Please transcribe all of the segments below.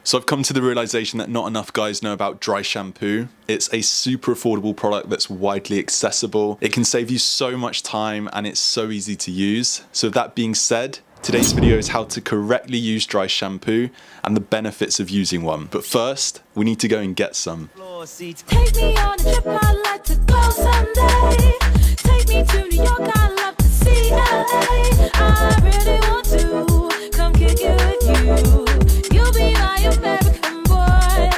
So I've come to the realization that not enough guys know about dry shampoo. It's a super affordable product that's widely accessible. It can save you so much time and it's so easy to use. So with that being said, today's video is how to correctly use dry shampoo and the benefits of using one. But first, we need to go and get some. Take me on a trip, I'd like to go someday. Take me to New York, I'd love to see LA. I really want to come kick it with you. You'll be my American boy.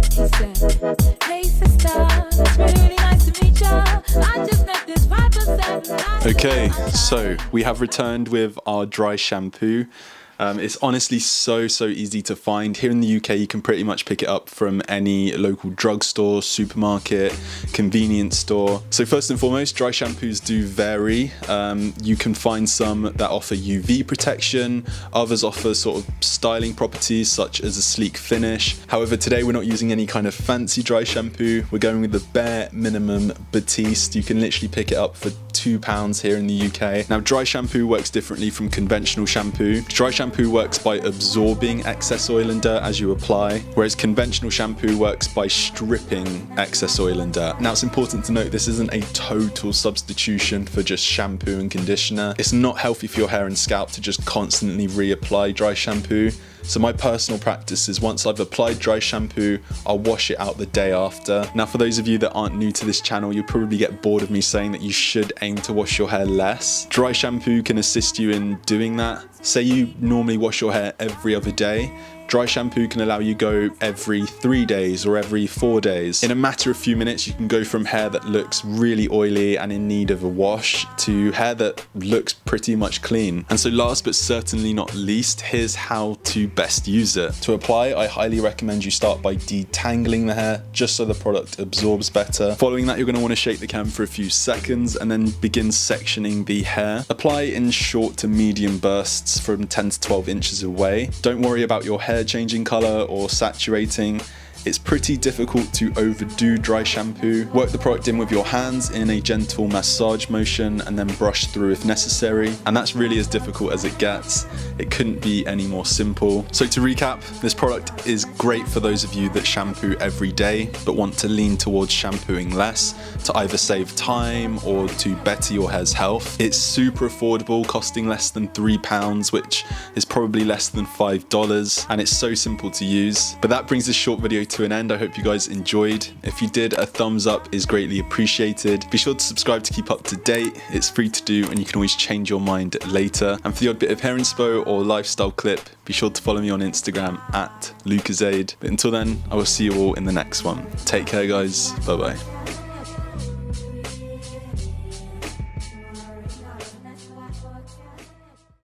He said, hey sister, it's really nice to meet ya. I just met this 5%. Okay, so we have returned with our dry shampoo. It's honestly so easy to find. Here in the UK, you can pretty much pick it up from any local drugstore, supermarket, convenience store. So first and foremost, dry shampoos do vary. You can find some that offer UV protection, others offer sort of styling properties such as a sleek finish. However, today we're not using any kind of fancy dry shampoo. We're going with the bare minimum Batiste. You can literally pick it up for £2 here in the UK. Now, dry shampoo works differently from conventional shampoo. Dry shampoo works by absorbing excess oil and dirt as you apply, whereas conventional shampoo works by stripping excess oil and dirt. Now, it's important to note this isn't a total substitution for just shampoo and conditioner. It's not healthy for your hair and scalp to just constantly reapply dry shampoo. So my personal practice is once I've applied dry shampoo, I'll wash it out the day after. Now, for those of you that aren't new to this channel, you'll probably get bored of me saying that you should aim to wash your hair less. Dry shampoo can assist you in doing that. Say you normally wash your hair every other day. Dry shampoo can allow you go every 3 days or every 4 days. In a matter of few minutes, you can go from hair that looks really oily and in need of a wash to hair that looks pretty much clean. And so last but certainly not least, here's how to best use it. To apply, I highly recommend you start by detangling the hair just so the product absorbs better. Following that, you're going to want to shake the cam for a few seconds and then begin sectioning the hair. Apply in short to medium bursts from 10 to 12 inches away. Don't worry about your hair changing color or saturating. It's pretty difficult to overdo dry shampoo. Work the product in with your hands in a gentle massage motion and then brush through if necessary. And that's really as difficult as it gets. It couldn't be any more simple. So to recap, this product is great for those of you that shampoo every day but want to lean towards shampooing less to either save time or to better your hair's health. It's super affordable, costing less than £3, which is probably less than $5, and it's so simple to use. But that brings this short video to an end. I hope you guys enjoyed. If you did, a thumbs up is greatly appreciated. Be sure to subscribe to keep up to date. It's free to do and you can always change your mind later. And for the odd bit of hair inspo or lifestyle clip, be sure to follow me on Instagram at Lucasantangelo. But until then, I will see you all in the next one. Take care, guys. Bye bye.